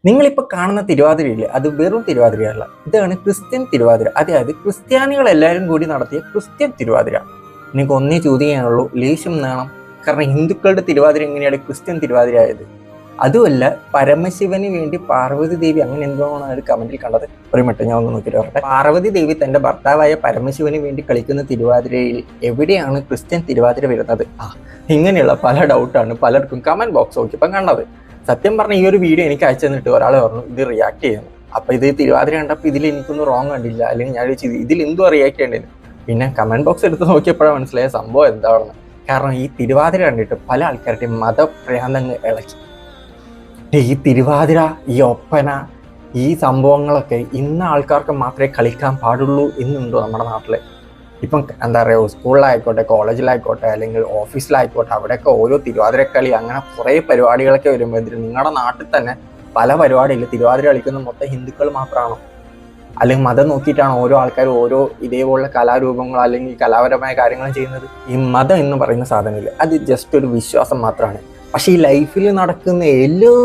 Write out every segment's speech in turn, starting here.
നിങ്ങളിപ്പോൾ കാണുന്ന തിരുവാതിരയില്ലേ, അത് വെറും തിരുവാതിരയല്ല. ഇതാണ് ക്രിസ്ത്യൻ തിരുവാതിര. അതായത് ക്രിസ്ത്യാനികൾ എല്ലാവരും കൂടി നടത്തിയ ക്രിസ്ത്യൻ തിരുവാതിര. എനിക്ക് ഒന്നേ ചോദിക്കാനുള്ളൂ, ലേശം നാണം. കാരണം ഹിന്ദുക്കളുടെ തിരുവാതിര എങ്ങനെയാണ് ക്രിസ്ത്യൻ തിരുവാതിര ആയത്? അതുമല്ല, പരമശിവന് വേണ്ടി പാർവതി ദേവി അങ്ങനെ എന്തോന്നാണ് ഒരു കമന്റിൽ കണ്ടത്. ഒരു മിനിറ്റ് ഞാൻ ഒന്ന് നോക്കിയിട്ട് പറയട്ടെ. പാർവതി ദേവി തന്റെ ഭർത്താവായ പരമശിവന് വേണ്ടി കളിക്കുന്ന തിരുവാതിരയിൽ എവിടെയാണ് ക്രിസ്ത്യൻ തിരുവാതിര വരുന്നത്? ഇങ്ങനെയുള്ള പല ഡൗട്ടാണ് പലർക്കും കമന്റ് ബോക്സ് നോക്കിയപ്പം കണ്ടത്. സത്യം പറഞ്ഞ ഈ ഒരു വീഡിയോ എനിക്ക് അയച്ചു തന്നിട്ട് ഒരാൾ പറഞ്ഞു ഇത് റിയാക്ട് ചെയ്യുന്നു. അപ്പൊ ഇത് തിരുവാതിര കണ്ടപ്പോൾ ഇതിൽ എനിക്കൊന്നും റോങ് കണ്ടില്ല, അല്ലെങ്കിൽ ഞാൻ ഇതിൽ എന്തോ റിയാക്ട് ചെയ്യേണ്ടത്. പിന്നെ കമന്റ് ബോക്സ് എടുത്ത് നോക്കിയപ്പോഴാണ് മനസ്സിലായ സംഭവം എന്താണെന്ന്. കാരണം ഈ തിരുവാതിര കണ്ടിട്ട് പല ആൾക്കാരുടെയും മതപ്രാന്തങ്ങൾ ഇളക്കി. ഈ തിരുവാതിര, ഈ ഒപ്പന, ഈ സംഭവങ്ങളൊക്കെ ഇന്ന ആൾക്കാർക്ക് മാത്രമേ കളിക്കാൻ പാടുള്ളൂ എന്നുണ്ടോ നമ്മുടെ നാട്ടിൽ? ഇപ്പം എന്താ പറയുക, സ്കൂളിലായിക്കോട്ടെ, കോളേജിലായിക്കോട്ടെ, അല്ലെങ്കിൽ ഓഫീസിലായിക്കോട്ടെ, അവിടെയൊക്കെ ഓരോ തിരുവാതിരക്കളി അങ്ങനെ കുറേ പരിപാടികളൊക്കെ വരുമ്പോൾ നിങ്ങളുടെ നാട്ടിൽ തന്നെ പല പരിപാടിയിൽ തിരുവാതിര കളിക്കുന്ന മൊത്തം ഹിന്ദുക്കൾ മാത്രമാണോ? അല്ലെങ്കിൽ മതം നോക്കിയിട്ടാണ് ഓരോ ആൾക്കാരും ഓരോ ഇതേപോലുള്ള കലാരൂപങ്ങളോ അല്ലെങ്കിൽ കലാപരമായ കാര്യങ്ങളും ചെയ്യുന്നത്? ഈ മതം എന്ന് പറയുന്ന സാധനമില്ല, അത് ജസ്റ്റ് ഒരു വിശ്വാസം മാത്രമാണ്. പക്ഷെ ഈ ലൈഫിൽ നടക്കുന്ന എല്ലാ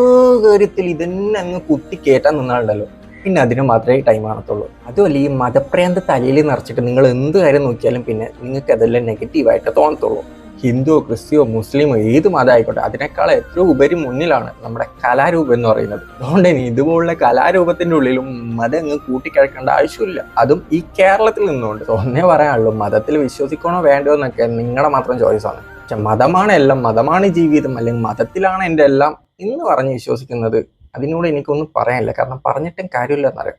കാര്യത്തിലും ഇതന്നെ അങ്ങ് കുത്തി കയറ്റാൻ നിന്നാലുണ്ടല്ലോ, പിന്നെ അതിന് മാത്രമേ ടൈം കാണത്തുള്ളൂ. അതുമല്ല, ഈ മതപ്രാന്ത തലയിൽ നിറച്ചിട്ട് നിങ്ങൾ എന്ത് കാര്യം നോക്കിയാലും പിന്നെ നിങ്ങൾക്ക് അതെല്ലാം നെഗറ്റീവായിട്ട് തോന്നത്തുള്ളൂ. ഹിന്ദുവോ ക്രിസ്ത്യമോ മുസ്ലിമോ ഏത് മതം ആയിക്കോട്ടെ, അതിനേക്കാൾ എത്രയോ ഉപരി മുന്നിലാണ് നമ്മുടെ കലാരൂപം എന്ന് പറയുന്നത്. അതുകൊണ്ട് തന്നെ ഇതുപോലുള്ള കലാരൂപത്തിന്റെ ഉള്ളിലും മതം അങ്ങ് കൂട്ടിക്കിഴക്കേണ്ട ആവശ്യമില്ല. അതും ഈ കേരളത്തിൽ നിന്നുകൊണ്ട്. ഒന്നേ പറയാനുള്ളൂ, മതത്തിൽ വിശ്വസിക്കണോ വേണ്ടോ എന്നൊക്കെ നിങ്ങളുടെ മാത്രം ചോയ്സാണ്. പക്ഷെ മതമാണ് എല്ലാം, മതമാണ് ജീവിതം, അല്ലെങ്കിൽ മതത്തിലാണ് എൻ്റെ എല്ലാം എന്ന് പറഞ്ഞ് വിശ്വസിക്കുന്നത്, അതിനോട് എനിക്കൊന്നും പറയാനില്ല. കാരണം പറഞ്ഞിട്ടും കാര്യമില്ല എന്നറിയാം.